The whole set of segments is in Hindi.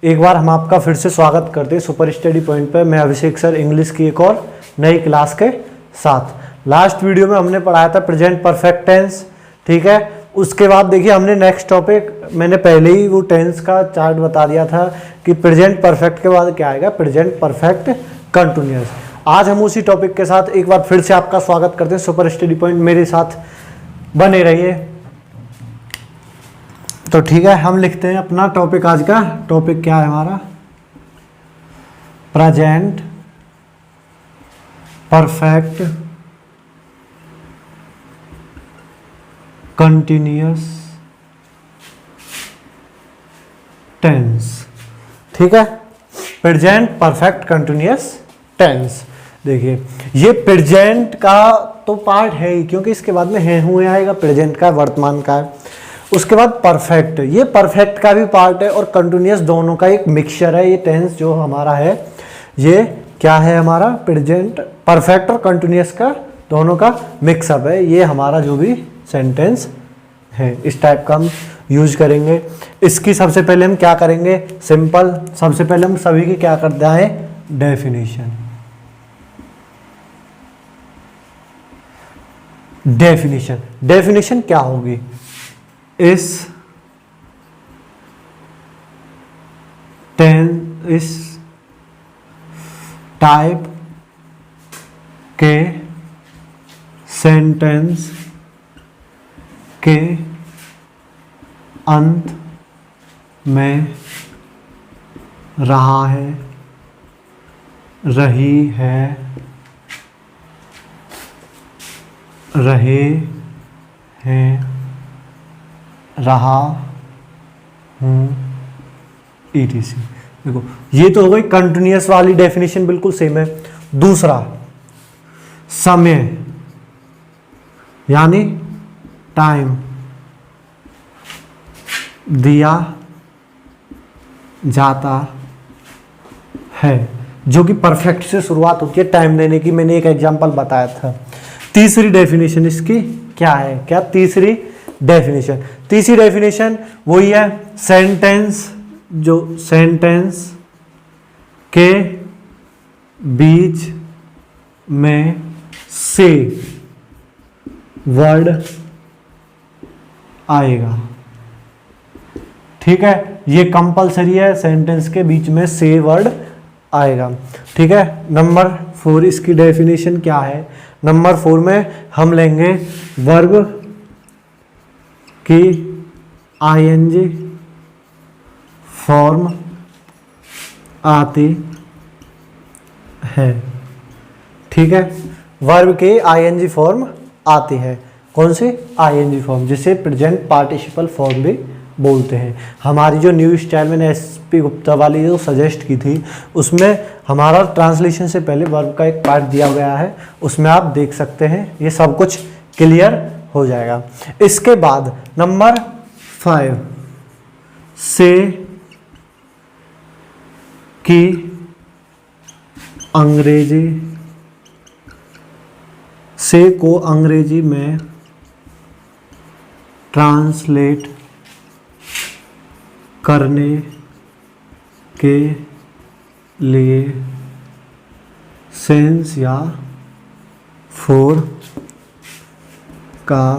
एक बार हम आपका फिर से स्वागत करते हैं सुपर स्टडी पॉइंट पर। मैं अभिषेक सर इंग्लिश की एक और नई क्लास के साथ। लास्ट वीडियो में हमने पढ़ाया था प्रेजेंट परफेक्ट टेंस, ठीक है। उसके बाद देखिए हमने नेक्स्ट टॉपिक, मैंने पहले ही वो टेंस का चार्ट बता दिया था कि प्रेजेंट परफेक्ट के बाद क्या आएगा, प्रेजेंट परफेक्ट कंटिन्यूअस। आज हम उसी टॉपिक के साथ एक बार फिर से आपका स्वागत करते हैं सुपर स्टडी पॉइंट। मेरे साथ बने रहिए। तो ठीक है, हम लिखते हैं अपना टॉपिक। आज का टॉपिक क्या है हमारा, प्रेजेंट परफेक्ट कंटिन्यूअस टेंस, ठीक है। Present perfect continuous tense. देखिए ये प्रेजेंट का तो पार्ट है ही, क्योंकि इसके बाद में है हुए आएगा, प्रेजेंट का वर्तमान का है। उसके बाद परफेक्ट, ये परफेक्ट का भी पार्ट है और कंटिन्यूअस, दोनों का एक मिक्सचर है। ये टेंस जो हमारा है ये क्या है, हमारा प्रेजेंट परफेक्ट और कंटिन्यूअस का दोनों का मिक्सअप है। ये हमारा जो भी सेंटेंस है इस टाइप का हम यूज करेंगे। इसकी सबसे पहले हम क्या करेंगे, सिंपल, सबसे पहले हम सभी की क्या करते हैं, डेफिनेशन। डेफिनेशन क्या होगी, इस टाइप के सेंटेंस के अंत में रहा है, रही है, रहे हैं, रहा हूँ, ETC। देखो ये तो हो गई कंटिन्यूअस वाली डेफिनेशन, बिल्कुल सेम है। दूसरा समय यानी टाइम दिया जाता है, जो कि परफेक्ट से शुरुआत होती है टाइम देने की। मैंने एक एग्जांपल बताया था। तीसरी डेफिनेशन इसकी क्या है, क्या तीसरी डेफिनेशन वही है, सेंटेंस, जो सेंटेंस के बीच में से वर्ड आएगा, ठीक है। ये कंपलसरी है, सेंटेंस के बीच में से वर्ड आएगा, ठीक है। नंबर 4 इसकी डेफिनेशन क्या है, नंबर 4 में हम लेंगे वर्ब की ING फॉर्म आती है, ठीक है। वर्ब की ING फॉर्म आती है, कौन सी ING फॉर्म, जिसे प्रेजेंट पार्टिसिपल फॉर्म भी बोलते हैं। हमारी जो न्यू स्टाइल मैंने SP गुप्ता वाली जो सजेस्ट की थी, उसमें हमारा ट्रांसलेशन से पहले वर्ब का एक पार्ट दिया गया है, उसमें आप देख सकते हैं, ये सब कुछ क्लियर हो जाएगा। इसके बाद नंबर 5 से की अंग्रेजी, से को अंग्रेजी में ट्रांसलेट करने के लिए सेंस या फोर का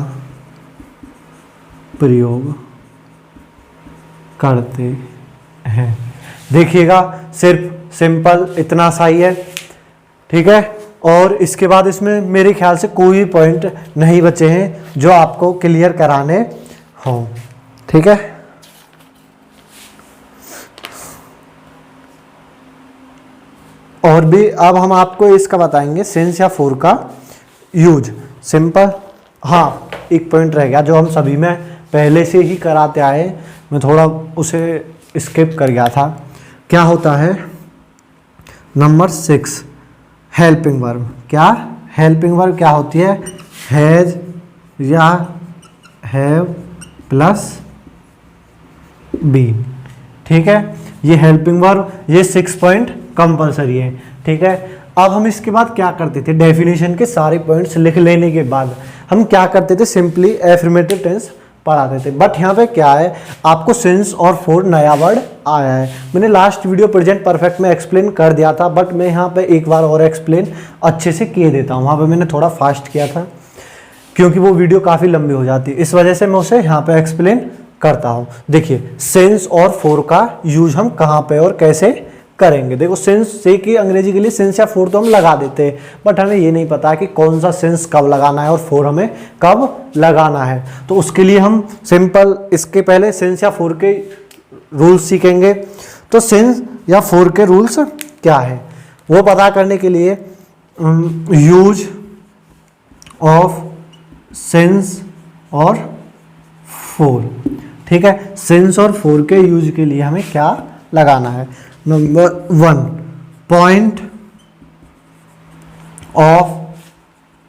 प्रयोग करते हैं। देखिएगा सिर्फ सिंपल इतना सा ही है, ठीक है। और इसके बाद इसमें मेरे ख्याल से कोई पॉइंट नहीं बचे हैं जो आपको क्लियर कराने हों, ठीक है। और भी अब हम आपको इसका बताएंगे सेंस या फोर का यूज, सिंपल। हाँ, एक पॉइंट रह गया जो हम सभी में पहले से ही कराते आए, मैं थोड़ा उसे स्किप कर गया था। क्या होता है, नंबर 6 हेल्पिंग वर्ब। क्या हेल्पिंग वर्ब क्या होती है, हैज या हैव प्लस बीन, ठीक है। ये हेल्पिंग वर्ब, ये 6 पॉइंट कंपलसरी है, ठीक है। अब हम इसके बाद क्या करते थे, डेफिनेशन के सारे पॉइंट्स लिख लेने के बाद हम क्या करते थे, सिंपली एफर्मेटिव टेंस पढ़ाते थे। बट यहाँ पे क्या है, आपको सिंस और फॉर नया वर्ड आया है। मैंने लास्ट वीडियो प्रेजेंट परफेक्ट में एक्सप्लेन कर दिया था, बट मैं यहाँ पे एक बार और एक्सप्लेन अच्छे से किए देता हूँ। वहाँ पे मैंने थोड़ा फास्ट किया था क्योंकि वो वीडियो काफ़ी लंबी हो जाती है, इस वजह से मैं उसे यहाँ पे एक्सप्लेन करता हूँ। देखिए सिंस और फॉर का यूज हम कहाँ पे और कैसे करेंगे। देखो सिंस से कि अंग्रेजी के लिए सिंस या फॉर तो हम लगा देते हैं, बट हमें ये नहीं पता कि कौन सा सिंस कब लगाना है और फॉर हमें कब लगाना है। तो उसके लिए हम सिंपल इसके पहले सिंस या फॉर के रूल्स सीखेंगे। तो सिंस या फॉर के रूल्स क्या है वो पता करने के लिए यूज ऑफ सिंस और फॉर, ठीक है। सिंस और फॉर के यूज के लिए हमें क्या लगाना है। नंबर 1, पॉइंट ऑफ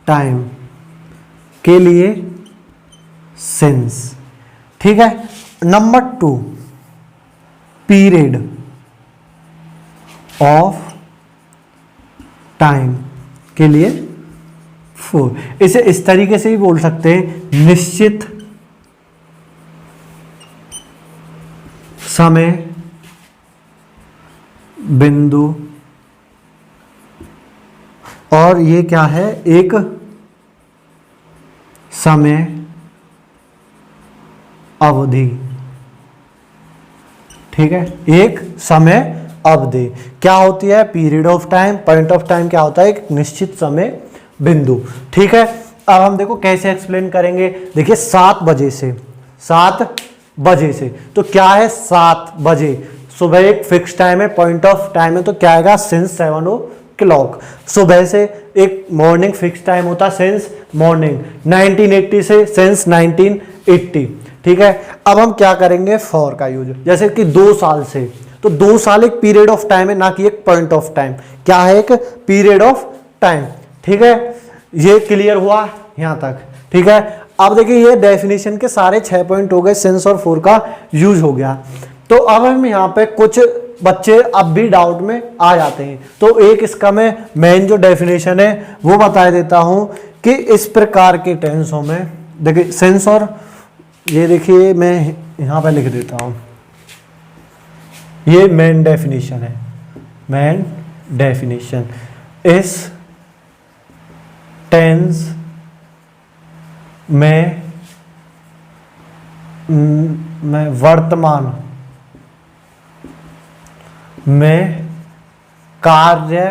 टाइम के लिए सिंस, ठीक है। नंबर 2, पीरियड ऑफ टाइम के लिए फॉर। इसे इस तरीके से भी बोल सकते हैं, निश्चित समय बिंदु, और ये क्या है, एक समय अवधि, ठीक है, एक समय अवधि। क्या होती है period of time, point of time क्या होता है, एक निश्चित समय बिंदु, ठीक है। अब हम देखो कैसे एक्सप्लेन करेंगे। देखिए 7 बजे से, 7 बजे से, तो क्या है 7 बजे सुबह एक फिक्स टाइम है, पॉइंट ऑफ टाइम है, तो क्या आएगा सिंस 7 o'clock। सुबह से एक मॉर्निंग फिक्स टाइम होता है सिंस मॉर्निंग, 1980 से सिंस 1980, ठीक है। अब हम क्या करेंगे फॉर का यूज, जैसे कि 2 साल से, तो 2 साल एक पीरियड ऑफ टाइम है, ना कि एक पॉइंट ऑफ टाइम। क्या है, एक पीरियड ऑफ टाइम, ठीक है। ये क्लियर हुआ यहां तक, ठीक है। अब देखिए ये डेफिनेशन के सारे 6 पॉइंट हो गए, सिंस और फॉर का यूज हो गया। तो अब हम यहाँ पे कुछ बच्चे अब भी डाउट में आ जाते हैं, तो एक इसका मैं मेन जो डेफिनेशन है वो बता देता हूं कि इस प्रकार के टेंसों में देखिए सिंस और, ये देखिए मैं यहाँ पे लिख देता हूं, ये मेन डेफिनेशन है, मेन डेफिनेशन। इस टेंस में वर्तमान में कार्य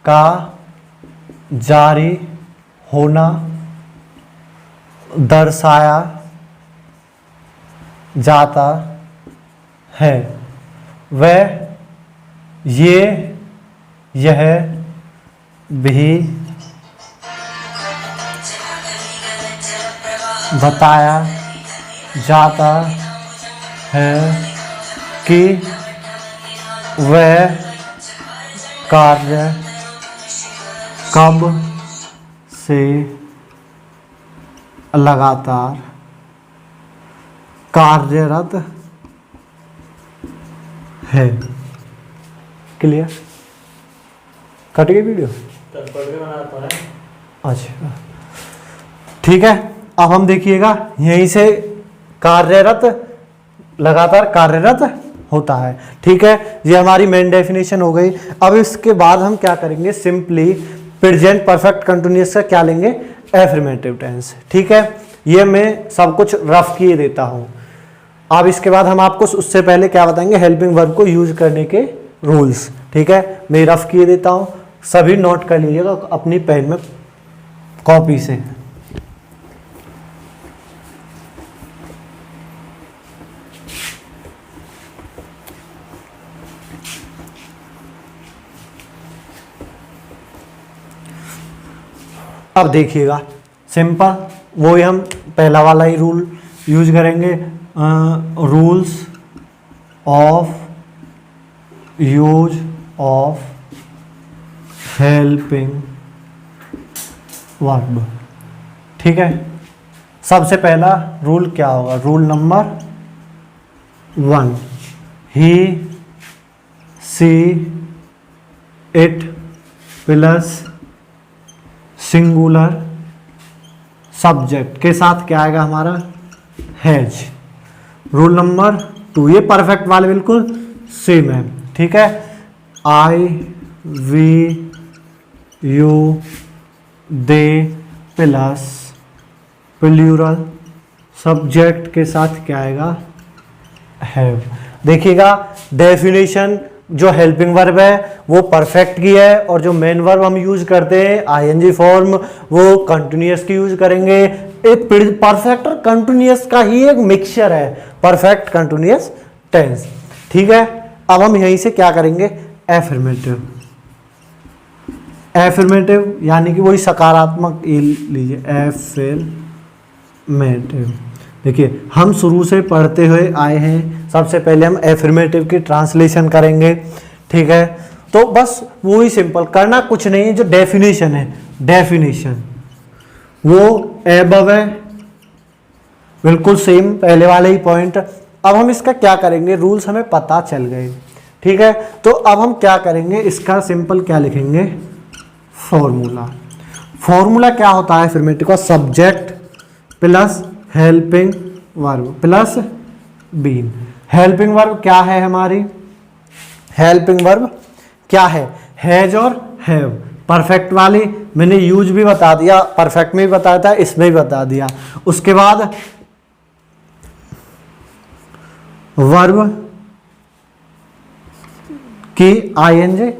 का जारी होना दर्शाया जाता है, वह यह भी बताया जाता है कि वह कार्य कब से लगातार कार्यरत है। क्लियर? कट गई वीडियो? अच्छा ठीक है। अब हम देखिएगा यहीं से कार्यरत, लगातार कार्यरत होता है, ठीक है। ये हमारी मेन डेफिनेशन हो गई। अब इसके बाद हम क्या करेंगे, सिंपली प्रेजेंट परफेक्ट कंटिन्यूअस का क्या लेंगे, एफर्मेटिव टेंस, ठीक है। ये मैं सब कुछ रफ किए देता हूं। अब इसके बाद हम आपको उससे पहले क्या बताएंगे, हेल्पिंग वर्ब को यूज करने के रूल्स, ठीक है। मैं रफ किए देता हूं, सभी नोट कर लीजिएगा अपनी पेन में, कॉपी से। अब देखिएगा सिंपल वो ही हम पहला वाला ही रूल यूज करेंगे, rules of use of helping verb, ठीक है। सबसे पहला रूल क्या होगा, rule number 1, he see it plus singular subject के साथ क्या आएगा हमारा, हैज। रूल नंबर 2, ये परफेक्ट वाले बिल्कुल सेम है, ठीक है। I, we, you, they plus plural subject के साथ क्या आएगा, हैव। देखिएगा डेफिनेशन जो हेल्पिंग वर्ब है वो परफेक्ट की है, और जो मेन वर्ब हम यूज करते हैं आईएनजी फॉर्म वो कंटिन्यूअस की यूज करेंगे। एक परफेक्ट और कंटिन्यूअस का ही एक मिक्सचर है परफेक्ट कंटिन्यूअस टेंस, ठीक है। अब हम यहीं से क्या करेंगे, एफर्मेटिव। एफर्मेटिव यानी कि वही सकारात्मक लीजिए, एफर्मेटिव। देखिए हम शुरू से पढ़ते हुए आए हैं, सबसे पहले हम एफर्मेटिव की ट्रांसलेशन करेंगे, ठीक है। तो बस वही सिंपल करना कुछ नहीं है, जो डेफिनेशन है, डेफिनेशन वो एबव है, बिल्कुल सेम पहले वाले ही पॉइंट। अब हम इसका क्या करेंगे, रूल्स हमें पता चल गए, ठीक है। तो अब हम क्या करेंगे, इसका सिंपल क्या लिखेंगे, फॉर्मूला। फॉर्मूला क्या होता है एफर्मेटिव का, subject plus helping verb plus been. Helping verb क्या है हमारी, हेल्पिंग वर्ब क्या है, हैज और हैव। परफेक्ट वाली मैंने यूज भी बता दिया, परफेक्ट में भी बताया था, इसमें भी बता दिया। उसके बाद वर्ब की आईएनजी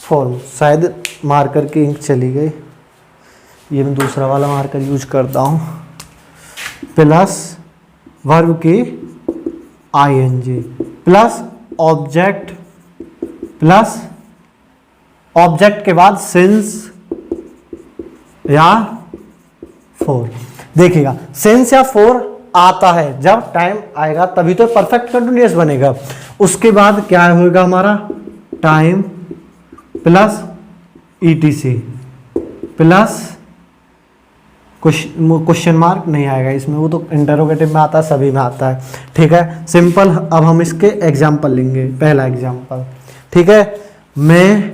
फॉर्म, शायद मार्कर की इंक चली गई, ये मैं दूसरा वाला मार्कर यूज करता हूं, प्लस वर्ब की ING plus object, plus object के बाद सिंस या फॉर। देखिएगा सिंस या फॉर आता है जब टाइम आएगा तभी तो परफेक्ट कंटिन्यूअस बनेगा। उसके बाद क्या होगा हमारा, time plus etc plus question mark नहीं आएगा इसमें, वो तो इंटरोगेटिव में आता है, सभी में आता है, ठीक है। सिंपल। अब हम इसके एग्जाम्पल लेंगे। पहला एग्जाम्पल, ठीक है, मैं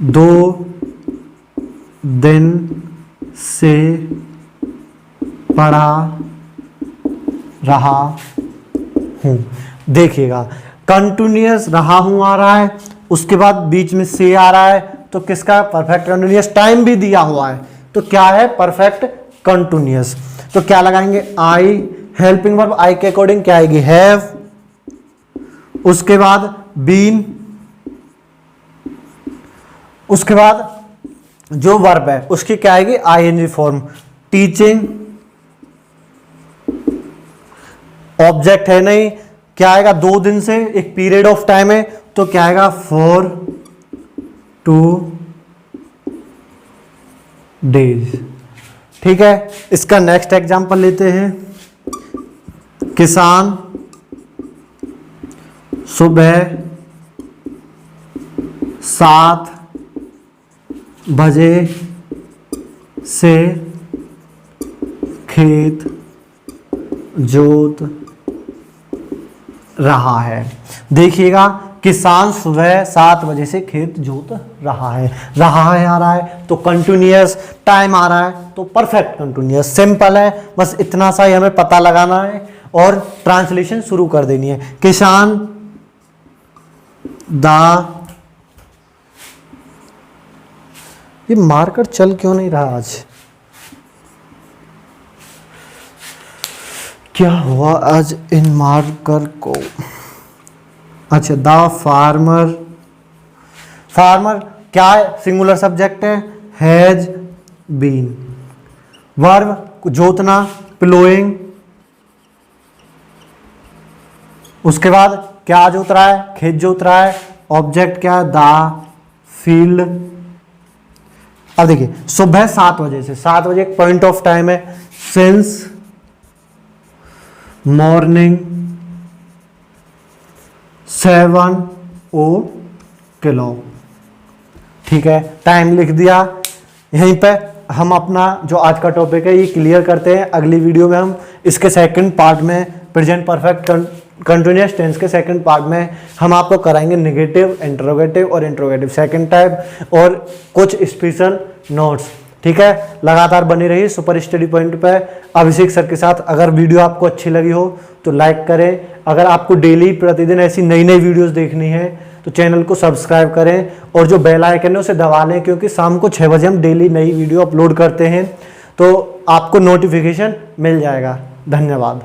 2 दिन से पढ़ा रहा हूं। देखिएगा कंटिन्यूअस रहा हूं आ रहा है, उसके बाद बीच में से आ रहा है, तो किसका परफेक्ट कंटिन्यूअस, टाइम भी दिया हुआ है, तो क्या है परफेक्ट कंटिन्यूअस। तो क्या लगाएंगे, आई, हेल्पिंग वर्ब आई के अकॉर्डिंग क्या आएगी, हैव। उसके बाद बीन, उसके बाद जो वर्ब है उसकी क्या आएगी, आईएनजी फॉर्म। टीचिंग, ऑब्जेक्ट है नहीं, क्या आएगा, 2 दिन से एक पीरियड ऑफ टाइम है, तो क्या आएगा, फॉर 2 डेज, ठीक है। इसका नेक्स्ट एग्जांपल लेते हैं, किसान सुबह 7 बजे से खेत जोत रहा है। देखिएगा किसान सुबह 7 बजे से खेत जोत रहा है आ रहा है, तो कंटिन्यूअस, टाइम आ रहा है तो परफेक्ट कंटिन्यूअस। सिंपल है, बस इतना सा ही हमें पता लगाना है और ट्रांसलेशन शुरू कर देनी है। किसान ये मार्कर चल क्यों नहीं रहा आज, क्या हुआ आज इन मार्कर को। अच्छा, द फार्मर, फार्मर क्या है, सिंगुलर सब्जेक्ट है, हैज बीन। वर्ब जोतना, प्लोइंग। उसके बाद क्या जोत रहा है, खेत जोत रहा है। ऑब्जेक्ट क्या है, द फील्ड। अब देखिए सुबह 7 बजे से, 7 बजे एक पॉइंट ऑफ टाइम है, सिंस मॉर्निंग 7 o'clock, ठीक है, टाइम लिख दिया। यहीं पे हम अपना जो आज का टॉपिक है ये क्लियर करते हैं। अगली वीडियो में हम इसके सेकंड पार्ट में, प्रेजेंट परफेक्ट कंटिन्यूअस टेंस के सेकंड पार्ट में हम आपको कराएंगे नेगेटिव, इंटरोगेटिव और इंटरोगेटिव सेकंड टाइप, और कुछ स्पेशल नोट्स ठीक है, लगातार बनी रही सुपर स्टडी पॉइंट पे अभिषेक सर के साथ। अगर वीडियो आपको अच्छी लगी हो तो लाइक करें। अगर आपको डेली प्रतिदिन ऐसी नई नई वीडियोस देखनी है तो चैनल को सब्सक्राइब करें और जो बेल आइकन है उसे दबा लें, क्योंकि शाम को 6 बजे हम डेली नई वीडियो अपलोड करते हैं, तो आपको नोटिफिकेशन मिल जाएगा। धन्यवाद।